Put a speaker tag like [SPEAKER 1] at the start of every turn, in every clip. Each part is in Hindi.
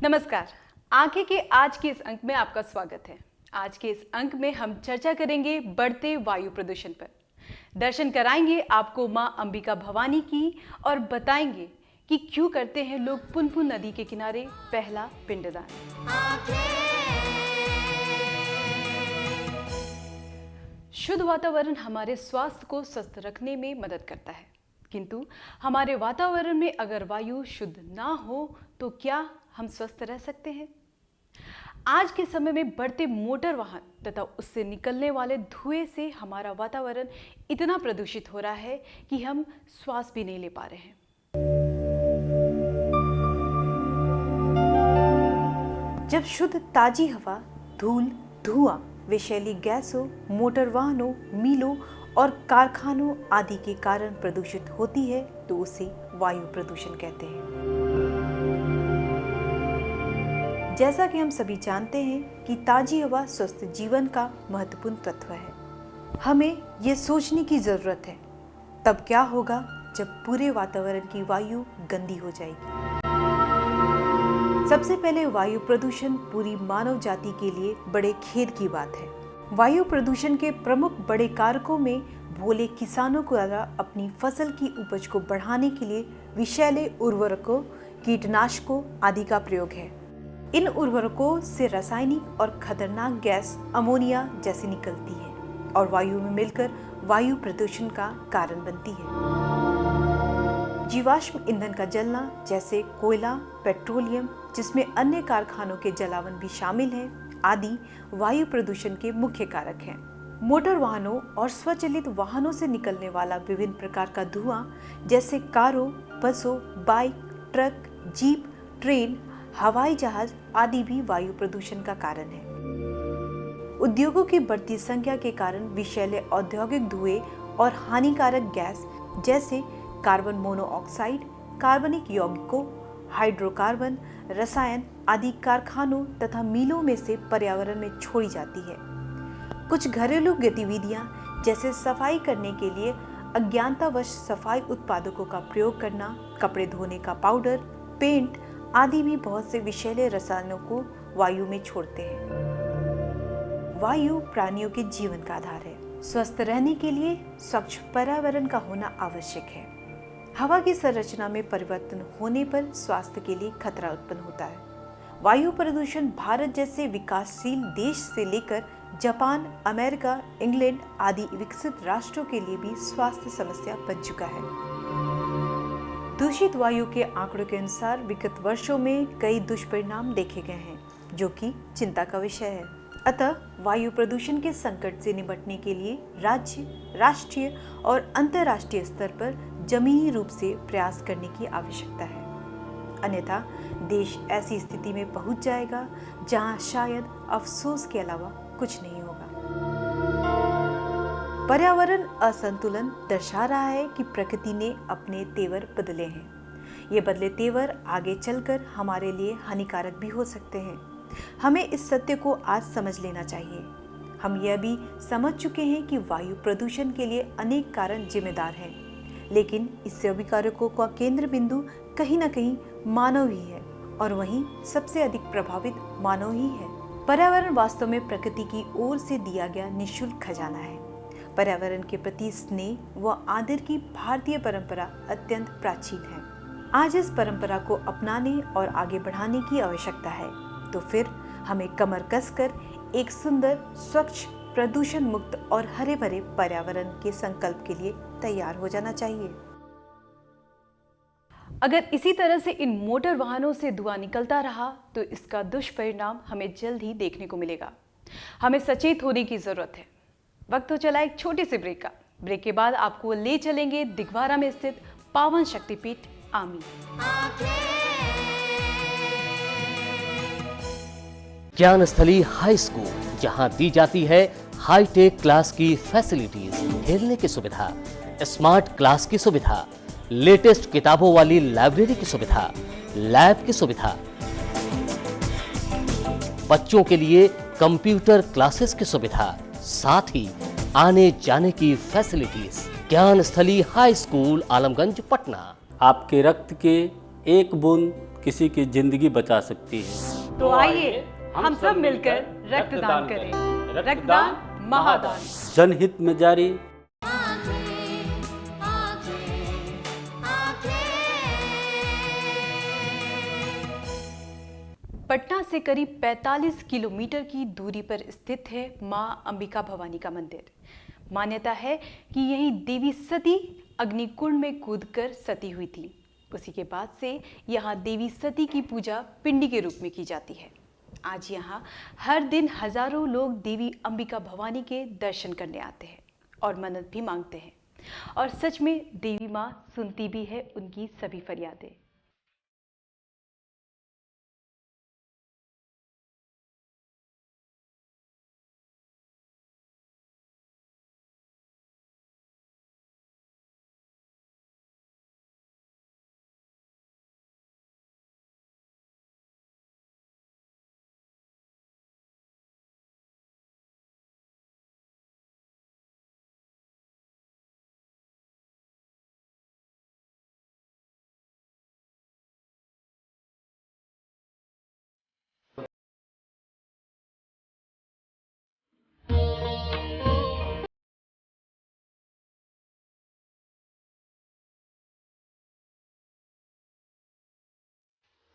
[SPEAKER 1] नमस्कार। आंखें के आज के इस अंक में आपका स्वागत है। आज के इस अंक में हम चर्चा करेंगे बढ़ते वायु प्रदूषण पर। दर्शन कराएंगे आपको मां अंबिका भवानी की और बताएंगे कि क्यों करते हैं लोग पुनपुन नदी के किनारे पहला पिंडदान। शुद्ध वातावरण हमारे स्वास्थ्य को स्वस्थ रखने में मदद करता है, किंतु हमारे वातावरण में अगर वायु शुद्ध ना हो तो क्या हम स्वस्थ रह सकते हैं? आज के समय में बढ़ते मोटर वाहन तथा उससे निकलने वाले धुएं से हमारा वातावरण इतना प्रदूषित हो रहा है कि हम श्वास भी नहीं ले पा रहे हैं। जब शुद्ध ताजी हवा, धूल, धुआं, विषैली गैसों, मोटर वाहनों, मीलों और कारखानों आदि के कारण प्रदूषित होती है तो उसे वायु प्रदूषण कहते हैं। जैसा कि हम सभी जानते हैं कि ताजी हवा स्वस्थ जीवन का महत्वपूर्ण तत्व है। हमें ये सोचने की जरूरत है तब क्या होगा जब पूरे वातावरण की वायु गंदी हो जाएगी। सबसे पहले वायु प्रदूषण पूरी मानव जाति के लिए बड़े खेद की बात है। वायु प्रदूषण के प्रमुख बड़े कारकों में भोले किसानों द्वारा अपनी फसल की उपज को बढ़ाने के लिए विषैले उर्वरकों, कीटनाशकों आदि का प्रयोग है। इन उर्वरकों से रासायनिक और खतरनाक गैस अमोनिया जैसी निकलती है और वायु में मिलकर वायु प्रदूषण का कारण बनती है। जीवाश्म ईंधन का जलना जैसे कोयला, पेट्रोलियम, जिसमें अन्य कारखानों के जलावन भी शामिल हैं, आदि वायु प्रदूषण के मुख्य कारक हैं। मोटर वाहनों और स्वचालित वाहनों से निकलने वाला विभिन्न प्रकार का धुआं जैसे कारों, बसों, बाइक, ट्रक, जीप, ट्रेन, हवाई जहाज आदि भी वायु प्रदूषण का कारण है। उद्योगों की बढ़ती संख्या के कारण विषैले औद्योगिक धुएं और हानिकारक गैस जैसे कार्बन मोनोऑक्साइड, कार्बनिक यौगिकों, हाइड्रोकार्बन, रसायन आदि कारखानों तथा मिलों में से पर्यावरण में छोड़ी जाती है। कुछ घरेलू गतिविधियां जैसे सफाई करने के लिए अज्ञानतावश सफाई उत्पादकों का प्रयोग करना, कपड़े धोने का पाउडर, पेंट आदि भी बहुत से विषैले रसायनों को वायु में छोड़ते हैं। वायु प्राणियों के जीवन का आधार है। स्वस्थ रहने के लिए स्वच्छ पर्यावरण का होना आवश्यक है। हवा की संरचना में परिवर्तन होने पर स्वास्थ्य के लिए खतरा उत्पन्न होता है। वायु प्रदूषण भारत जैसे विकासशील देश से लेकर जापान, अमेरिका, इंग्लैंड आदि विकसित राष्ट्रों के लिए भी स्वास्थ्य समस्या बन चुका है। दूषित वायु के आंकड़ों के अनुसार विगत वर्षों में कई दुष्परिणाम देखे गए हैं, जो कि चिंता का विषय है। अतः वायु प्रदूषण के संकट से निपटने के लिए राज्य, राष्ट्रीय और अंतर्राष्ट्रीय स्तर पर जमीनी रूप से प्रयास करने की आवश्यकता है। अन्यथा देश ऐसी स्थिति में पहुंच जाएगा जहां शायद अफसोस के अलावा कुछ नहीं होगा। पर्यावरण असंतुलन दर्शा रहा है कि प्रकृति ने अपने तेवर बदले हैं। ये बदले तेवर आगे चलकर हमारे लिए हानिकारक भी हो सकते हैं। हमें इस सत्य को आज समझ लेना चाहिए। हम यह भी समझ चुके हैं कि वायु प्रदूषण के लिए अनेक कारण जिम्मेदार हैं, लेकिन इस सभी कारकों का केंद्र बिंदु कहीं न कहीं मानव ही है और वहीं सबसे अधिक प्रभावित मानव ही है। पर्यावरण वास्तव में प्रकृति की ओर से दिया गया निःशुल्क खजाना है। पर्यावरण के प्रति स्नेह व आदर की भारतीय परंपरा अत्यंत प्राचीन है। आज इस परंपरा को अपनाने और आगे बढ़ाने की आवश्यकता है। तो फिर हमें कमर कसकर एक सुंदर, स्वच्छ, प्रदूषण मुक्त और हरे भरे पर्यावरण के संकल्प के लिए तैयार हो जाना चाहिए। अगर इसी तरह से इन मोटर वाहनों से धुआं निकलता रहा तो इसका दुष्परिणाम हमें जल्द ही देखने को मिलेगा। हमें सचेत होने की जरूरत है। वक्त हो चला एक छोटे से ब्रेक का। ब्रेक के बाद आपको ले चलेंगे दिघवारा में स्थित पावन शक्तिपीठ आमी।
[SPEAKER 2] ज्ञानस्थली हाई स्कूल, जहां दी जाती है हाईटेक क्लास की फैसिलिटीज, खेलने की सुविधा, स्मार्ट क्लास की सुविधा, लेटेस्ट किताबों वाली लाइब्रेरी की सुविधा, लैब की सुविधा, बच्चों के लिए कंप्यूटर क्लासेस की सुविधा, साथ ही आने जाने की facilities. Gyansthali high school, Alamganj, Patna.
[SPEAKER 3] आपके रक्त के एक बूंद किसी की जिंदगी बचा सकती है।
[SPEAKER 1] तो आइए हम सब मिलकर रक्तदान करें। रक्तदान महादान।
[SPEAKER 3] जनहित में जारी।
[SPEAKER 1] पटना से करीब 45 किलोमीटर की दूरी पर स्थित है मां अंबिका भवानी का मंदिर। मान्यता है कि यही देवी सती अग्निकुंड में कूदकर सती हुई थी। उसी के बाद से यहाँ देवी सती की पूजा पिंडी के रूप में की जाती है। आज यहाँ हर दिन हजारों लोग देवी अंबिका भवानी के दर्शन करने आते हैं और मन्नत भी मांगते हैं। और सच में देवी माँ सुनती भी है उनकी सभी फरियादें।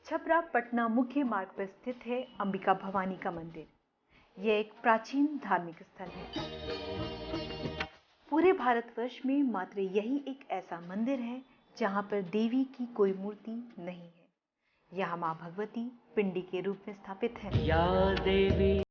[SPEAKER 1] छपरा पटना मुख्य मार्ग पर स्थित है अंबिका भवानी का मंदिर। यह एक प्राचीन धार्मिक स्थल है। पूरे भारतवर्ष में मात्र यही एक ऐसा मंदिर है जहां पर देवी की कोई मूर्ति नहीं है। यहाँ मां भगवती पिंडी के रूप में स्थापित है।
[SPEAKER 2] या देवी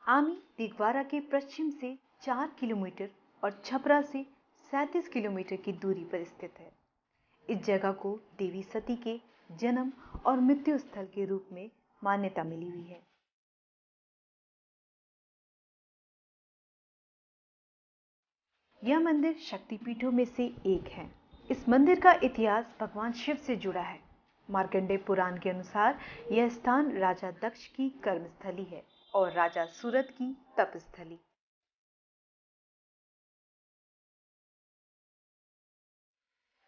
[SPEAKER 1] आमी दिगवारा के पश्चिम से 4 किलोमीटर और छपरा से 37 किलोमीटर की दूरी पर स्थित है। इस जगह को देवी सती के जन्म और मृत्यु स्थल के रूप में मान्यता मिली हुई है। यह मंदिर शक्तिपीठों में से एक है। इस मंदिर का इतिहास भगवान शिव से जुड़ा है। मार्कंडेय पुराण के अनुसार यह स्थान राजा दक्ष की कर्मस्थली है और राजा सूरत की तपस्थली।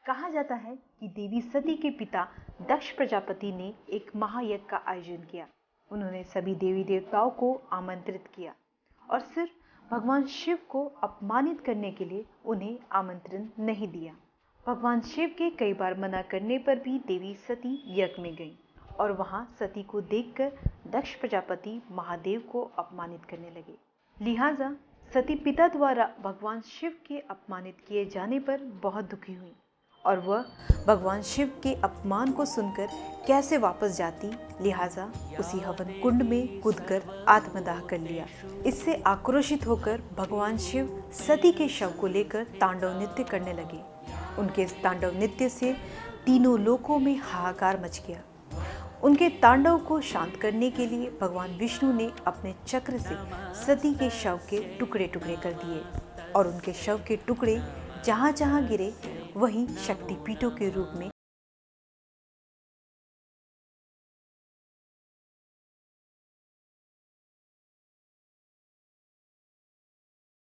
[SPEAKER 1] कहा जाता है कि देवी सती के पिता दक्ष प्रजापति ने एक महायज्ञ का आयोजन किया। उन्होंने सभी देवी देवताओं को आमंत्रित किया और सिर्फ भगवान शिव को अपमानित करने के लिए उन्हें आमंत्रण नहीं दिया। भगवान शिव के कई बार मना करने पर भी देवी सती यज्ञ में गईं और वहां सती को देखकर दक्ष प्रजापति महादेव को अपमानित करने लगे। लिहाजा सती पिता द्वारा भगवान शिव के अपमानित किए जाने पर बहुत दुखी हुई और वह भगवान शिव के अपमान को सुनकर कैसे वापस जाती, लिहाजा उसी हवन कुंड में कूदकर आत्मदाह कर लिया। इससे आक्रोशित होकर भगवान शिव सती के शव को लेकर तांडव नृत्य करने लगे। उनके इस तांडव नृत्य से तीनों लोकों में हाहाकार मच गया। उनके तांडव को शांत करने के लिए भगवान विष्णु ने अपने चक्र से सती के शव के टुकड़े टुकड़े कर दिए और उनके शव के टुकड़े जहां जहां गिरे वहीं शक्तिपीठों के रूप में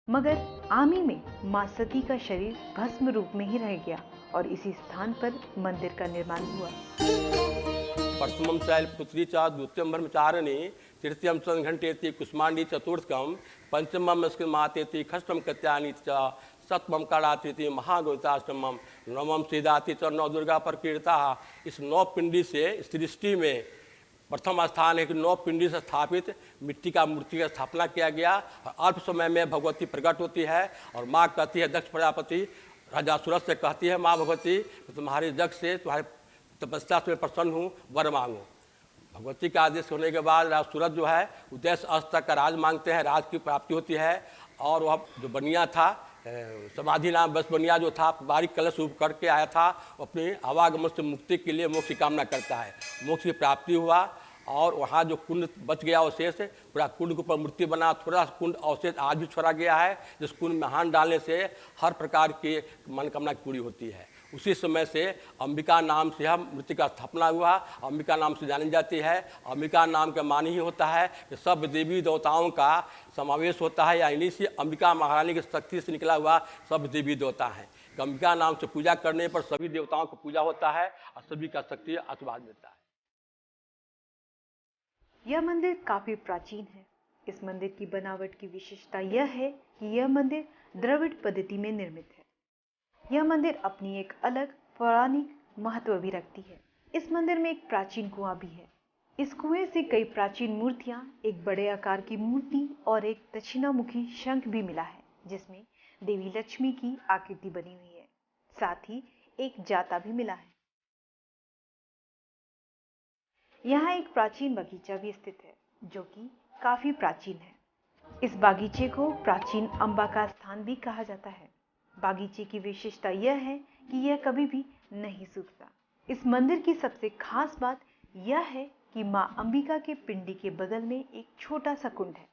[SPEAKER 1] मगर आमी में मां सती का शरीर भस्म रूप में ही रह गया और इसी स्थान पर मंदिर का निर्माण हुआ।
[SPEAKER 4] प्रथमं शैलपुत्री च द्वितीयं ब्रह्मचारिणी तृतीयं संघंटेति कुष्मांडी चतुर्थकम पंचमं स्कृमातेति खष्टम कत्यानि च सप्तमं कलातीति महागौताष्टमम नवम सीदाति च नौ दुर्गा प्रकीर्ता। इस 9 पिंडी से सृष्टि में प्रथम स्थान है कि 9 पिंडी से स्थापित मिट्टी का मूर्ति का स्थापना किया गया और अल्प समय में भगवती प्रकट होती है और माँ कहती है दक्ष प्रजापति राजा सूरज से कहती है माँ भगवती तुम्हारे जग से तुम्हारे तपस्या से प्रसन्न हूँ, वर मांगो। भगवती का आदेश होने के बाद राजा सूरज जो है उदय से अस्त तक का राज मांगते हैं, राज की प्राप्ति होती है। और वह जो बनिया था समाधि नाम बस बनिया जो था बारीक कलश रूप करके आया था, अपनी आवागमन से मुक्ति के लिए मोक्ष की कामना करता है। मोक्ष की प्राप्ति हुआ और वहाँ जो कुंड बच गया अवशेष पूरा कुंड के ऊपर मूर्ति बना, थोड़ा सा कुंड अवशेष आज भी छोड़ा गया है जिस कुंड में हाथ डालने से हर प्रकार की मनोकामना पूरी होती है। उसी समय से अंबिका नाम से यह मूर्ति का स्थापना हुआ। अंबिका नाम से जानी जाती है। अंबिका नाम का मान ही होता है कि सब देवी देवताओं का समावेश होता है, या इन्हीं से अंबिका महारानी की शक्ति से निकला हुआ सब देवी देवता हैं। अंबिका नाम से पूजा करने पर सभी देवताओं को पूजा होता है और सभी का शक्ति आशीर्वाद मिलता है।
[SPEAKER 1] यह मंदिर काफी प्राचीन है। इस मंदिर की बनावट की विशेषता यह है कि यह मंदिर द्रविड़ पद्धति में निर्मित है। यह मंदिर अपनी एक अलग पौराणिक महत्व भी रखती है। इस मंदिर में एक प्राचीन कुआं भी है। इस कुएं से कई प्राचीन मूर्तियां, एक बड़े आकार की मूर्ति और एक दक्षिणामुखी शंख भी मिला है, जिसमें देवी लक्ष्मी की आकृति बनी हुई है। साथ ही एक जाता भी मिला है। यहाँ एक प्राचीन बगीचा भी स्थित है, जो कि काफी प्राचीन है। इस बागीचे को प्राचीन अंबा का स्थान भी कहा जाता है। बागीचे की विशेषता यह है कि यह कभी भी नहीं सूखता। इस मंदिर की सबसे खास बात यह है कि मां अंबिका के पिंडी के बगल में एक छोटा सा कुंड है।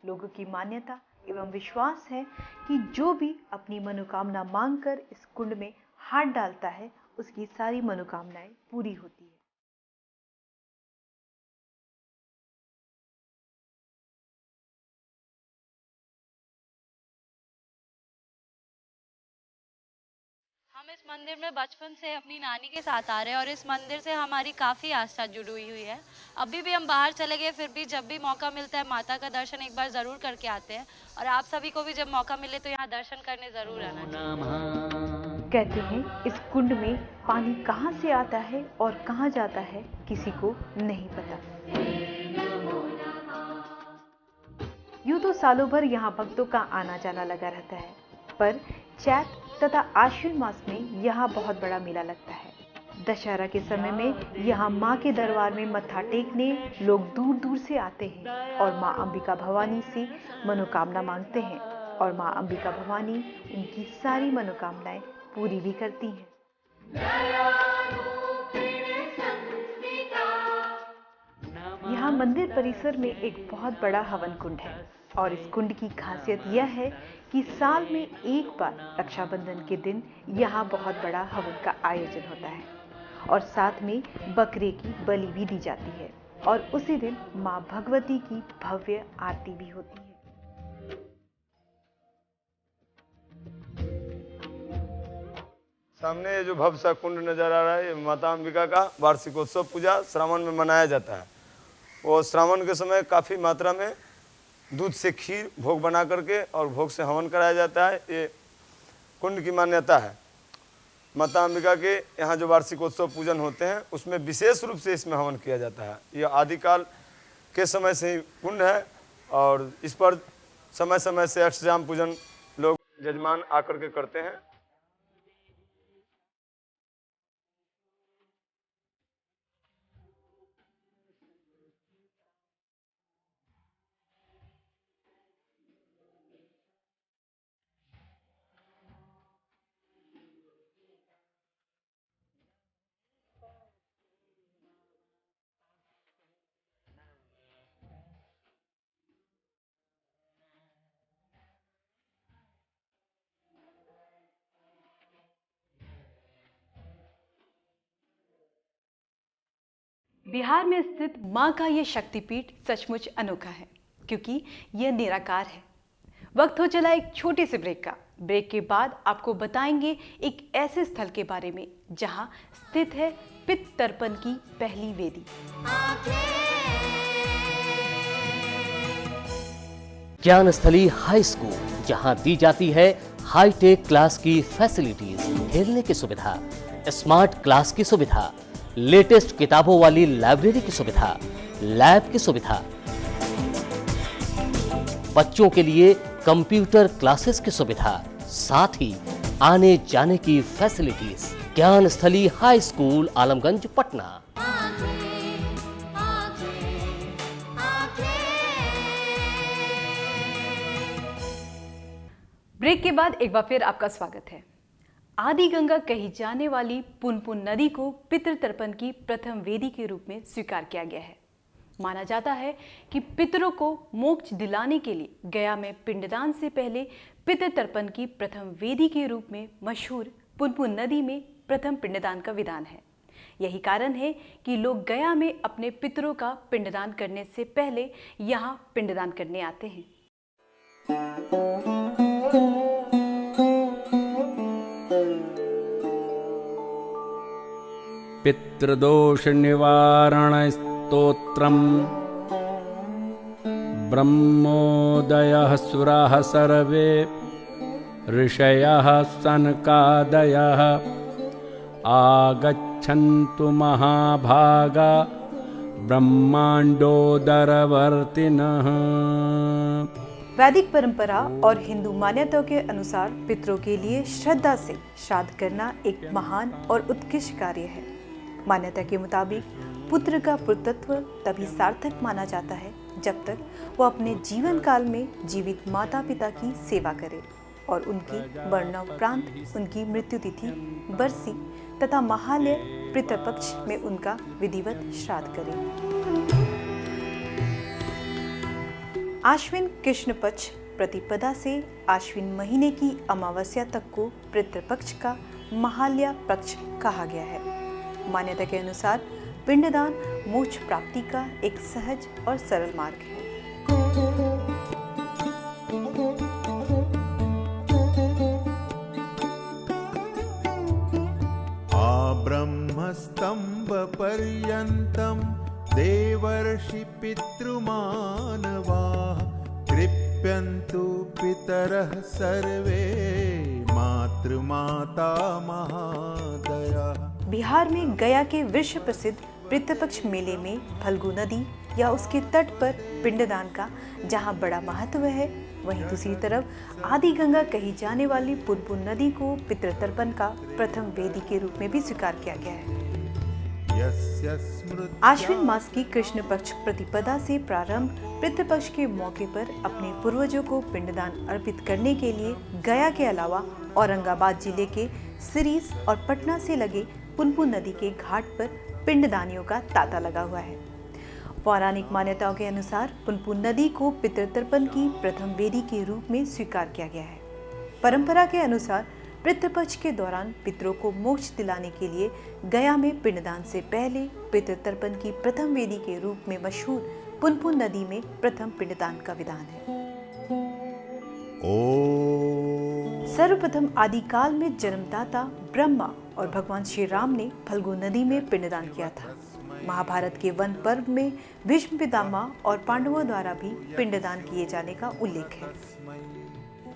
[SPEAKER 1] लोगों की मान्यता एवं विश्वास है कि जो भी अपनी मनोकामना मांगकर इस कुंड में हाथ डालता है, उसकी सारी मनोकामनाएं पूरी होती है।
[SPEAKER 5] हम इस मंदिर में बचपन से अपनी नानी के साथ आ रहे हैं और इस मंदिर से हमारी काफ़ी आस्था जुड़ी हुई है। अभी भी हम बाहर चले गए, फिर भी जब भी मौका मिलता है माता का दर्शन एक बार ज़रूर करके आते हैं। और आप सभी को भी जब मौका मिले तो यहाँ दर्शन करने ज़रूर आना चाहिए।
[SPEAKER 1] कहते हैं इस कुंड में पानी कहाँ से आता है और कहाँ जाता है, किसी को नहीं पता। यूं तो सालों भर यहाँ भक्तों का आना जाना लगा रहता है, पर चैत तथा आश्विन मास में यहाँ बहुत बड़ा मेला लगता है। दशहरा के समय में यहाँ माँ के दरबार में मत्था टेकने लोग दूर दूर से आते हैं और माँ अंबिका भवानी से मनोकामना मांगते हैं, और माँ अंबिका भवानी उनकी सारी मनोकामनाएं पूरी भी करती हैं। यहाँ मंदिर परिसर में एक बहुत बड़ा हवन कुंड है, और इस कुंड की खासियत यह है कि साल में एक बार रक्षाबंधन के दिन यहाँ बहुत बड़ा हवन का आयोजन होता है, और साथ में बकरे की बलि भी दी जाती है, और उसी दिन माँ भगवती की भव्य आरती भी होती है।
[SPEAKER 6] सामने ये जो भव्य सा कुंड नजर आ रहा है, ये माता अंबिका का वार्षिकोत्सव पूजा श्रावण में मनाया जाता है। वो श्रावण के समय काफ़ी मात्रा में दूध से खीर भोग बना करके और भोग से हवन कराया जाता है। ये कुंड की मान्यता है। माता अंबिका के यहाँ जो वार्षिकोत्सव पूजन होते हैं, उसमें विशेष रूप से इसमें हवन किया जाता है। यह आदिकाल के समय से ही कुंड है, और इस पर समय समय से अष्टयाम पूजन लोग यजमान आकर के करते हैं।
[SPEAKER 1] बिहार में स्थित मां का यह शक्तिपीठ सचमुच अनोखा है, क्योंकि यह निराकार है। वक्त हो चला एक छोटे से ब्रेक का। ब्रेक के बाद आपको बताएंगे एक ऐसे स्थल के बारे में जहां स्थित है पितृ तर्पण की पहली वेदी।
[SPEAKER 2] ज्ञानस्थली हाई स्कूल, जहां दी जाती है हाईटेक क्लास की फैसिलिटीज, खेलने की सुविधा, स्मार्ट क्लास की सुविधा, लेटेस्ट किताबों वाली लाइब्रेरी की सुविधा, लैब की सुविधा, बच्चों के लिए कंप्यूटर क्लासेस की सुविधा, साथ ही आने जाने की facilities. Gyansthali high school, Alamganj, Patna.
[SPEAKER 1] Break के बाद एक बार फिर आपका स्वागत है। आदि गंगा कही जाने वाली पुनपुन नदी को पितृ तर्पण की प्रथम वेदी के रूप में स्वीकार किया गया है। माना जाता है कि पितरों को मोक्ष दिलाने के लिए गया में पिंडदान से पहले पितृ तर्पण की प्रथम वेदी के रूप में मशहूर पुनपुन नदी में प्रथम पिंडदान का विधान है। यही कारण है कि लोग गया में अपने पितरों का पिंडदान करने से पहले यहाँ पिंडदान करने आते हैं।
[SPEAKER 3] पितृदोष निवारण स्तोत्रम ब्रह्मोदयः सुराः सर्वे ऋषयः सनकादयः आगच्छन्तु महाभागा ब्रह्मांडोदरवर्तिनः।
[SPEAKER 1] वैदिक परंपरा और हिंदू मान्यताओं के अनुसार पितरों के लिए श्रद्धा से श्राद्ध करना एक महान और उत्कृष्ट कार्य है। मान्यता के मुताबिक पुत्र का पुत्रत्व तभी सार्थक माना जाता है जब तक वो अपने जीवन काल में जीवित माता पिता की सेवा करे और उनकी मरणोपरांत उनकी मृत्यु तिथि, बरसी तथा महालय पितृपक्ष में उनका विधिवत श्राद्ध करे। आश्विन कृष्ण पक्ष प्रतिपदा से आश्विन महीने की अमावस्या तक को पितृपक्ष का महालय पक्ष कहा गया है। मान्यता के अनुसार पिंडदान मोक्ष प्राप्ति का एक सहज और सरल मार्ग है।
[SPEAKER 7] ब्रह्मस्तंभ पर्यंतम देवर्षि पितृमानवाः कृप्यन्तु पितरः सर्वे मातृमाता महादया।
[SPEAKER 1] बिहार में गया के विश्व प्रसिद्ध पितृपक्ष मेले में फल्गु नदी या उसके तट पर पिंडदान का जहां बड़ा महत्व है, वहीं दूसरी तरफ आदि गंगा कही जाने वाली पुनपुन नदी को पितृतर्पण का प्रथम वेदी के रूप में भी स्वीकार किया गया है। आश्विन मास की कृष्ण पक्ष प्रतिपदा से प्रारंभ पितृपक्ष के मौके पर अपने पूर्वजों को पिंडदान अर्पित करने के लिए गया के अलावा औरंगाबाद जिले के सिरीस और पटना से लगे पुनपुन नदी के घाट पर पिंडदानियों का तांता लगा हुआ है। पौराणिक मान्यताओं के अनुसार पुनपुन नदी को पितृतर्पण की प्रथम वेदी के रूप में स्वीकार किया गया है। परंपरा के अनुसार पितृपक्ष के दौरान पितरों को मोक्ष दिलाने के लिए गया में पिंडदान से पहले पितृतर्पण की प्रथम वेदी के रूप में मशहूर पुनपुन नदी में प्रथम पिंडदान का विधान है। सर्वप्रथम आदिकाल में जन्मदाता ब्रह्मा और भगवान श्री राम ने फल्गु नदी में पिंडदान किया था। महाभारत के वन पर्व में भीष्म पितामह और पांडवों द्वारा भी पिंडदान किए जाने का उल्लेख है।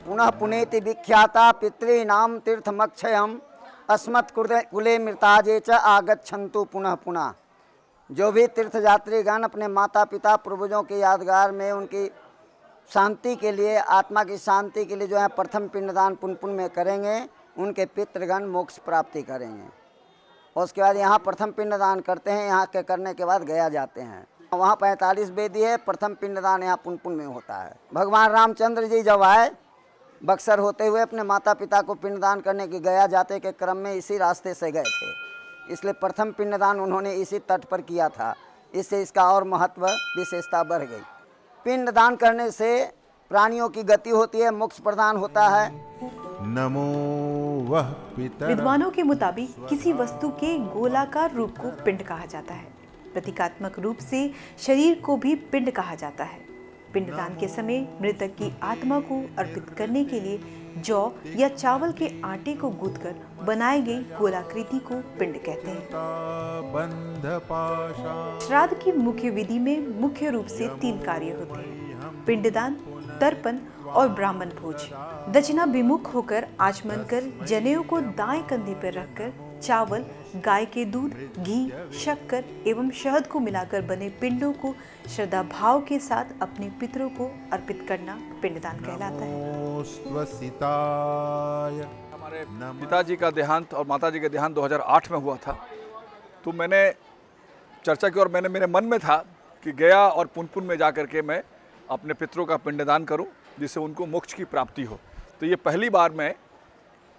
[SPEAKER 8] पुनः पुनेति विख्याता पितॄणां तीर्थमक्षयम् अस्मत् कुले मृताजे च आगच्छन्तु पुनः पुनः। जो भी तीर्थयात्रीगण अपने माता पिता पूर्वजों के यादगार में उनकी शांति के लिए, आत्मा की शांति के लिए जो है प्रथम पिंडदान पुनपुन में करेंगे, उनके पितृगण मोक्ष प्राप्ति करेंगे। और उसके बाद यहाँ प्रथम पिंडदान करते हैं। यहाँ के करने के बाद गया जाते हैं। वहाँ 45 वेदी है। प्रथम पिंडदान यहाँ पुनपुन में होता है। भगवान रामचंद्र जी जब आए बक्सर होते हुए अपने माता पिता को पिंडदान करने के गया जाते के क्रम में इसी रास्ते से गए थे, इसलिए प्रथम पिंडदान उन्होंने इसी तट पर किया था। इससे इसका और महत्व विशेषता बढ़ गई। पिंडदान करने से प्राणियों की गति होती है, मोक्ष प्रदान होता है।
[SPEAKER 7] नमो वह पितर।
[SPEAKER 1] विद्वानों के मुताबिक किसी वस्तु के गोलाकार रूप को पिंड कहा जाता है। प्रतीकात्मक रूप से शरीर को भी पिंड कहा जाता है। पिंडदान के समय मृतक की आत्मा को अर्पित करने के लिए जौ या चावल के आटे को गूंथकर बनाई गई गोलाकृति को पिंड कहते हैं। श्राद्ध की मुख्य विधि में मुख्य रूप से 3 कार्य होते हैं: पिंडदान, तर्पण और ब्राह्मण भोज। दक्षिणाभिमुख होकर आचमन कर जनेऊ को दाएं कंधे पर रखकर चावल, गाय के दूध, घी, शक्कर एवं शहद को मिलाकर बने पिंडों को श्रद्धा भाव के साथ अपने पितरों को अर्पित करना पिंडदान कहलाता है।
[SPEAKER 9] हमारे पिताजी का देहांत और माताजी का देहांत 2008 में हुआ था, तो मैंने चर्चा की और मेरे मन में था कि गया और पुनपुन में जा करके मैं अपने पितरों का पिंडदान करूं, जिससे उनको मोक्ष की प्राप्ति हो। तो ये पहली बार मैं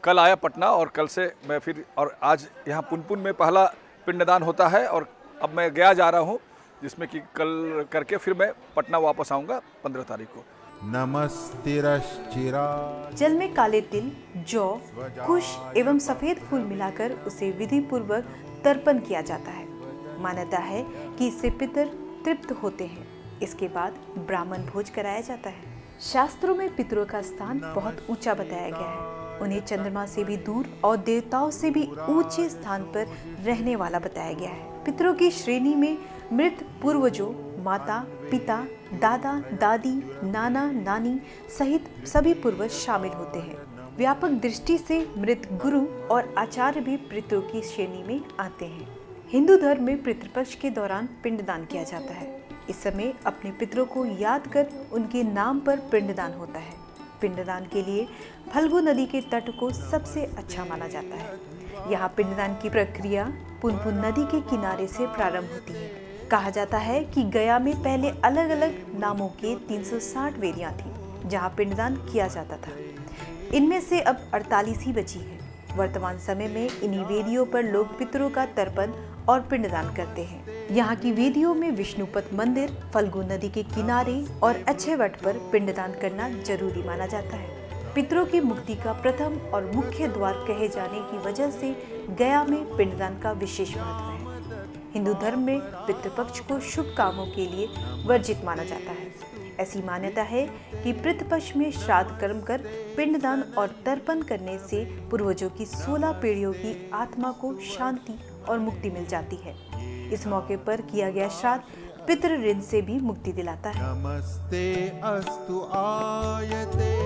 [SPEAKER 9] कल आया पटना और कल से मैं फिर और आज यहाँ पुनपुन में पहला पिंडदान होता है और अब मैं गया जा रहा हूँ, जिसमें कि कल करके फिर मैं पटना वापस आऊँगा 15 तारीख को।
[SPEAKER 7] नमस्तिरश्चिरा
[SPEAKER 1] जल में काले तिल, जौ, कुश एवं सफेद फूल मिलाकर उसे विधि पूर्वक तर्पण किया जाता है। मान्यता है कि इससे पितर तृप्त होते हैं। इसके बाद ब्राह्मण भोज कराया जाता है। शास्त्रों में पितरों का स्थान बहुत ऊंचा बताया गया है। उन्हें चंद्रमा से भी दूर और देवताओं से भी ऊंचे स्थान पर रहने वाला बताया गया है। पितरों की श्रेणी में मृत पूर्वजों, माता, पिता, दादा, दादी, नाना, नानी सहित सभी पूर्वज शामिल होते हैं। व्यापक दृष्टि से मृत गुरु और आचार्य भी पितरों की श्रेणी में आते हैं। हिंदू धर्म में पितृपक्ष के दौरान पिंडदान किया जाता है। इस समय अपने पितरों को याद कर उनके नाम पर पिंडदान होता है। पिंडदान के लिए फल्गु नदी के तट को सबसे अच्छा माना जाता है। यहाँ पिंडदान की प्रक्रिया पुनपुन नदी के किनारे से प्रारंभ होती है। कहा जाता है कि गया में पहले अलग अलग नामों के 360 वेदियाँ थीं, जहाँ पिंडदान किया जाता था। इनमें से अब 48 ही बची है। वर्तमान समय में इन्हीं वेदियों पर लोग पितरों का तर्पण और पिंडदान करते हैं। यहाँ की वेदियों में विष्णुपद मंदिर, फल्गु नदी के किनारे और अच्छे वट पर पिंडदान करना जरूरी माना जाता है। पितरों की मुक्ति का प्रथम और मुख्य द्वार कहे जाने की वजह से गया में पिंडदान का विशेष महत्व है। हिंदू धर्म में पितृपक्ष को शुभ कामों के लिए वर्जित माना जाता है। ऐसी मान्यता है कि पितृपक्ष में श्राद्ध कर्म कर पिंडदान और तर्पण करने से पूर्वजों की 16 पीढ़ियों की आत्मा को शांति और मुक्ति मिल जाती है। इस मौके पर किया गया श्राद्ध पितृ ऋण से भी मुक्ति दिलाता है।
[SPEAKER 7] नमस्ते अस्तु आयते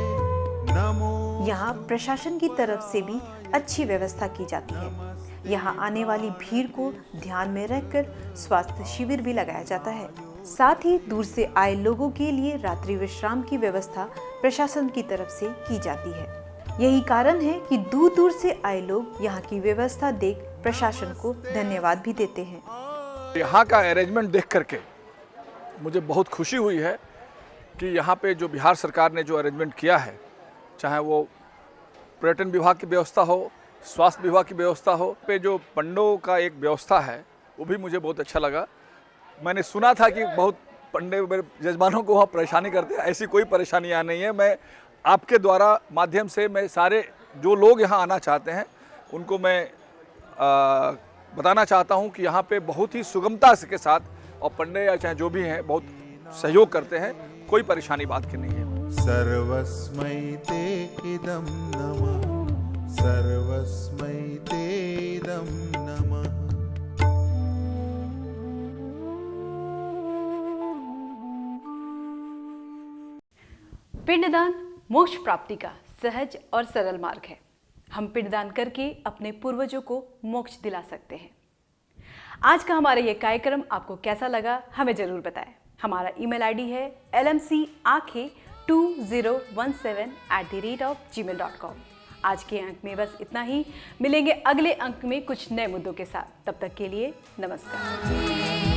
[SPEAKER 7] नमो।
[SPEAKER 1] यहाँ प्रशासन की तरफ से भी अच्छी व्यवस्था की जाती है। यहाँ आने वाली भीड़ को ध्यान में रखकर स्वास्थ्य शिविर भी लगाया जाता है। साथ ही दूर से आए लोगों के लिए रात्रि विश्राम की व्यवस्था प्रशासन की तरफ से की जाती है। यही कारण है कि दूर दूर से आए लोग यहाँ की व्यवस्था देख प्रशासन को धन्यवाद भी देते हैं।
[SPEAKER 9] यहाँ का अरेंजमेंट देख करके मुझे बहुत खुशी हुई है कि यहाँ पे जो बिहार सरकार ने जो अरेंजमेंट किया है, चाहे वो पर्यटन विभाग की व्यवस्था हो, स्वास्थ्य विभाग की व्यवस्था हो, पे जो पंडों का एक व्यवस्था है वो भी मुझे बहुत अच्छा लगा। मैंने सुना था कि बहुत पंडे जजमानों को वहाँ परेशानी करते हैं, ऐसी कोई परेशानी यहाँ नहीं है। मैं आपके द्वारा माध्यम से मैं सारे जो लोग यहाँ आना चाहते हैं उनको मैं बताना चाहता हूँ कि यहाँ पे बहुत ही सुगमता के साथ और पंडे या चाहे जो भी हैं बहुत सहयोग करते हैं, कोई परेशानी बात की नहीं है।
[SPEAKER 7] सर्वस्मै ते इदं नमः, सर्वस्मै ते इदं नमः।
[SPEAKER 1] पिंडदान मोक्ष प्राप्ति का सहज और सरल मार्ग है। हम पिंडदान करके अपने पूर्वजों को मोक्ष दिला सकते हैं। आज का हमारा ये कार्यक्रम आपको कैसा लगा हमें जरूर बताएं। हमारा ईमेल आईडी है lmcankhe2017@gmail.com। आज के अंक में बस इतना ही। मिलेंगे अगले अंक में कुछ नए मुद्दों के साथ। तब तक के लिए नमस्कार।